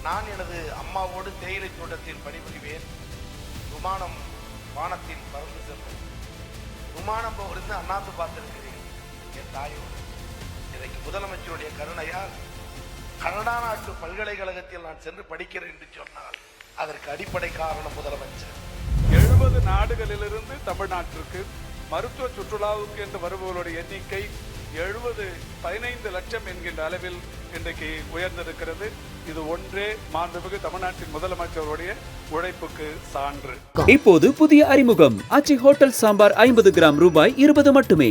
நான் எனது அம்மாவோடு தேயிலை தோட்டத்தில் பணிபுரிவேன். விமானம் வானத்தில் பறந்து செல்லும். விமானம் போகிறது அண்ணாந்து பார்த்திருக்கிறேன் என் தாயோடு. இன்றைக்கு முதலமைச்சருடைய கருணையால் கனடா நாட்டு பல்கலைக்கழகத்தில் நான் சென்று படிக்கிறேன் என்று சொன்னால் அதற்கு அடிப்படை காரணம் முதலமைச்சர். 70 நாடுகளிலிருந்து தமிழ்நாட்டிற்கு மருத்துவ சுற்றுலாவுக்கு என்று வருபவர்களுடைய எண்ணிக்கை 15 லட்சம் என்கின்ற அளவில் இன்றைக்கு உயர்ந்திருக்கிறது. இது ஒன்றே மாண்புமிகு தமிழ்நாட்டின் முதலமைச்சருடைய உழைப்புக்கு சான்று. இப்போது புதிய அறிமுகம் ஆச்சி ஹோட்டல் சாம்பார் 50 கிராம் ரூபாய் 20 மட்டுமே.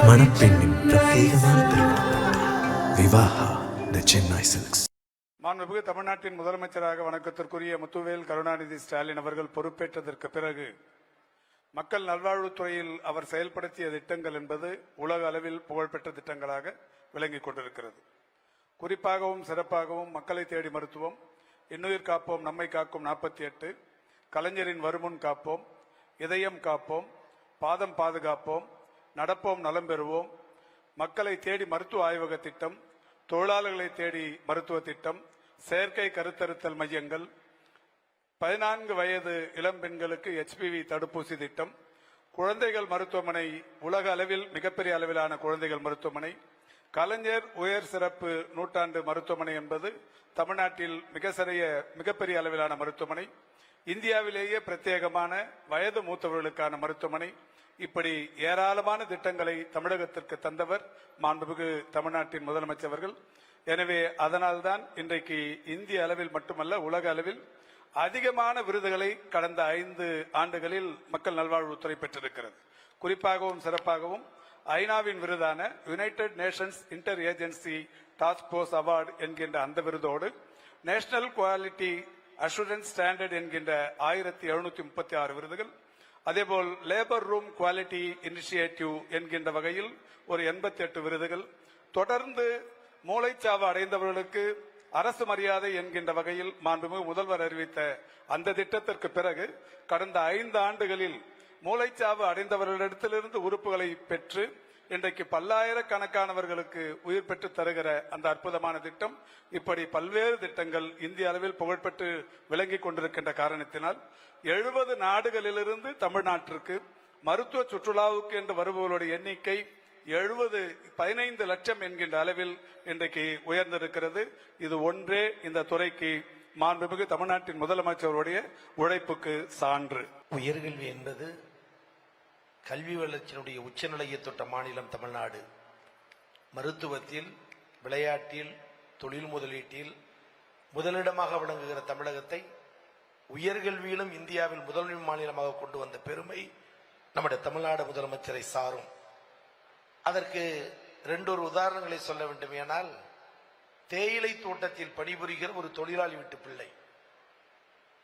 மணப்பெண்ணின் பிரத்யேகமான திருமணம் விவாஹா தி சென்னை சில்க்ஸ். மாண்புமிகு தமிழ்நாட்டின் முதலமைச்சராக வணக்கத்திற்குரிய முத்துவேல் கருணாநிதி ஸ்டாலின் அவர்கள் பொறுப்பேற்றதற்கு பிறகு மக்கள் நல்வாழ்வுத்துறையில் அவர் செயல்படுத்திய திட்டங்கள் என்பது உலக அளவில் புகழ்பெற்ற திட்டங்களாக விளங்கிக் கொண்டிருக்கிறது. குறிப்பாகவும் சிறப்பாகவும் மக்களை தேடி மருத்துவம், இன்னுயிர் காப்போம் நம்மை காக்கும் 48, கலைஞரின் வருமுன் காப்போம், இதயம் காப்போம், பாதம் பாதுகாப்போம், நடப்போம் நலம் பெறுவோம், மக்களை தேடி மருத்துவ ஆய்வக திட்டம், தொழிலாளர்களை தேடி மருத்துவ திட்டம், செயற்கை கருத்தரித்தல் மையங்கள், 14 வயது இளம் பெண்களுக்கு HPV தடுப்பூசி திட்டம், குழந்தைகள் மருத்துவமனை, உலக அளவில் மிகப்பெரிய அளவிலான குழந்தைகள் மருத்துவமனை, கலைஞர் உயர் சிறப்பு நூற்றாண்டு மருத்துவமனை என்பது தமிழ்நாட்டில் மிகப்பெரிய அளவிலான மருத்துவமனை, இந்தியாவிலேயே பிரத்யேகமான வயது மூத்தவர்களுக்கான மருத்துவமனை, இப்படி ஏராளமான திட்டங்களை தமிழகத்திற்கு தந்தவர் மாண்புமிகு தமிழ்நாட்டின் முதலமைச்சர்கள். எனவே அதனால்தான் இன்றைக்கு இந்திய அளவில் மட்டுமல்ல உலக அளவில் அதிகமான விருதுகளை கடந்த 5 ஆண்டுகளில் மக்கள் நல்வாழ்வுத்துறை பெற்றிருக்கிறது. குறிப்பாகவும் சிறப்பாகவும் ஐநாவின் விருதான United Nations inter agency task force award என்கின்ற அந்த விருதோடு நேஷனல் குவாலிட்டி அஷூரன்ஸ் ஸ்டாண்டர்ட் என்கின்ற 1736 விருதுகள், அதேபோல் லேபர் ரூம் குவாலிட்டி இனிஷியேட்டிவ் என்கின்ற வகையில் ஒரு 88 விருதுகள், தொடர்ந்து மூளைச்சாவு அடைந்தவர்களுக்கு அரசு மரியாதை என்கின்ற வகையில் மாண்புமிகு முதல்வர் அறிவித்த அந்த திட்டத்திற்கு பிறகு கடந்த 5 ஆண்டுகளில் மூளைச்சாவு அடைந்தவர்களிடத்திலிருந்து உறுப்புகளை பெற்று இன்றைக்கு பல்லாயிரக்கணக்கானவர்களுக்கு உயிர் பெற்று தருகிற அந்த அற்புதமான திட்டம், இப்படி பல்வேறு திட்டங்கள் இந்திய அளவில் புகழ்பெற்று விளங்கிக் கொண்டிருக்கின்ற காரணத்தினால் 70 நாடுகளிலிருந்து தமிழ்நாட்டிற்கு மருத்துவ சுற்றுலாவுக்கு என்று வருபவர்களுடைய எண்ணிக்கை 15 லட்சம் என்கின்ற அளவில் இன்றைக்கு உயர்ந்திருக்கிறது. இது ஒன்றே இந்த துறைக்கு மாண்புமிகு தமிழ்நாட்டின் முதலமைச்சருடைய உழைப்புக்கு சான்று. உயர்கல்வி என்பது கல்வி வளர்ச்சியினுடைய உச்சநிலையை தொட்ட மாநிலம் தமிழ்நாடு. மருத்துவத்தில், விளையாட்டில், தொழில் முதலீட்டில் முதலிடமாக விளங்குகிற தமிழகத்தை உயர்கல்வியிலும் இந்தியாவில் முதன்மை மாநிலமாக கொண்டு வந்த பெருமை நம்முடைய தமிழ்நாடு முதலமைச்சரை சாரும். அதற்கு 2 உதாரணங்களை சொல்ல வேண்டுமேனால், தேயிலை தோட்டத்தில் பணிபுரிகிற ஒரு தொழிலாளி வீட்டு பிள்ளை.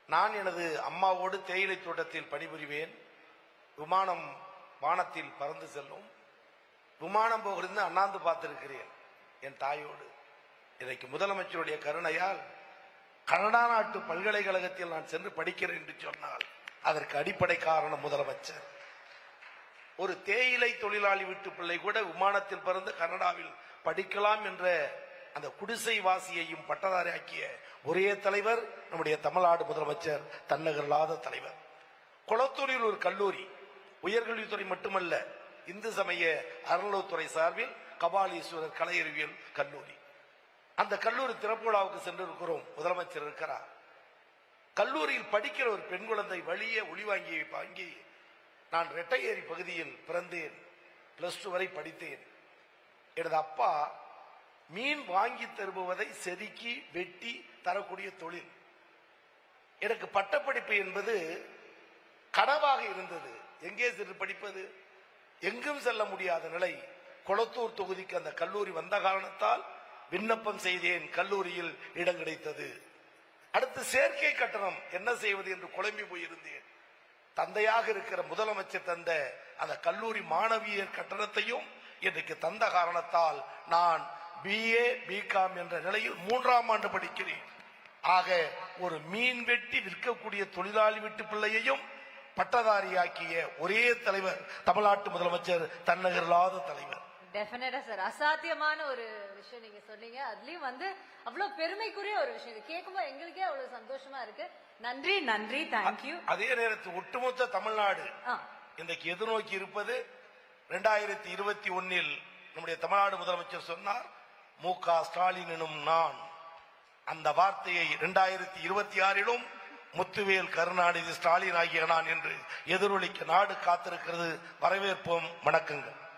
நான் எனது அம்மாவோடு தேயிலை தோட்டத்தில் பணிபுரிவேன். விமானம் வானத்தில் பறந்து செல்லும். விமானம் போகிறது அண்ணாந்து பார்த்திருக்கிறேன் என் தாயோடு. இன்றைக்கு முதலமைச்சருடைய கருணையால் கனடா நாட்டு பல்கலைக்கழகத்தில் நான் சென்று படிக்கிறேன் என்று சொன்னால் அதற்கு அடிப்படை காரணம் முதலமைச்சர். ஒரு தேயிலை தொழிலாளி வீட்டு பிள்ளை கூட விமானத்தில் பறந்து கனடாவில் படிக்கலாம் என்ற அந்த குடிசை வாசியையும் பட்டதாரியாக்கிய ஒரே தலைவர் நம்முடைய தமிழ்நாடு முதலமைச்சர், தன்னகரில்லாத தலைவர். கொளத்தூரில் ஒரு கல்லூரி, உயர்கல்வித்துறை மட்டுமல்ல, இந்து சமய அறநிலையத்துறை சார்பில் கபாலீஸ்வரர் கலை அறிவியல் கல்லூரி. அந்த கல்லூரி திறப்பு விழாவுக்கு சென்றிருக்கிறோம். முதலமைச்சர் இருக்கிறார். கல்லூரியில் படிக்கிற ஒரு பெண் குழந்தை வழியே ஒளிவாங்கியை வாங்கி, நான் ரெட்டையேரி பகுதியில் பிறந்தேன், +2 வரை படித்தேன். எனது அப்பா மீன் வாங்கி தருபவதை செதுக்கி வெட்டி தரக்கூடிய தொழில். எனக்கு பட்டப்படிப்பு என்பது கனவாக இருந்தது. எங்கே சென்று படிப்பது, எங்கும் செல்ல முடியாத நிலை. கொளத்தூர் தொகுதிக்கு அந்த கல்லூரி வந்த காரணத்தால் விண்ணப்பம் செய்தேன். கல்லூரியில் இடம் கிடைத்தது. அடுத்து சேர்க்கை கட்டணம் என்ன செய்வது என்று குழம்பி போயிருந்தேன். தந்தையாக இருக்கிற முதலமைச்சர் தந்த அந்த கல்லூரி மாணவியர் கட்டணத்தையும் இன்றைக்கு தந்த காரணத்தால் நான் BA BCom என்ற நிலையில் 3ஆம் ஆண்டு படிக்கிறேன். ஆக ஒரு மீன் வெட்டி விற்கக்கூடிய தொழிலாளி வீட்டு பிள்ளையையும் பட்டதாரியாக்கிய ஒரே தலைவர் தமிழ்நாட்டு முதலமைச்சர், தன்னகரில்லாத தலைவர். டெஃபினட்டா சார், அசாத்தியமான ஒரு விஷயம் நீங்க சொன்னீங்க. அதுலயும் அவ்வளவு பெருமைக்குரிய ஒரு விஷயம். இது கேட்கும்போது எங்களுக்கே அவ்வளவு சந்தோஷமா இருக்கு. நன்றி நன்றி, தேங்க்யூ. அதே நேரத்தில் ஒட்டுமொத்த தமிழ்நாடு இன்றைக்கு எதிர்நோக்கி இருப்பது 2021 நம்முடைய தமிழ்நாடு முதலமைச்சர் சொன்னார், மு.க. ஸ்டாலின் எனும் நான். அந்த வார்த்தையை 2026 முத்துவேல் கருணாநிதி ஸ்டாலின் ஆகிய நான் என்று எதிரொலிக்க நாடு காத்திருக்கிறது. வரவேற்போம். வணக்கங்கள்.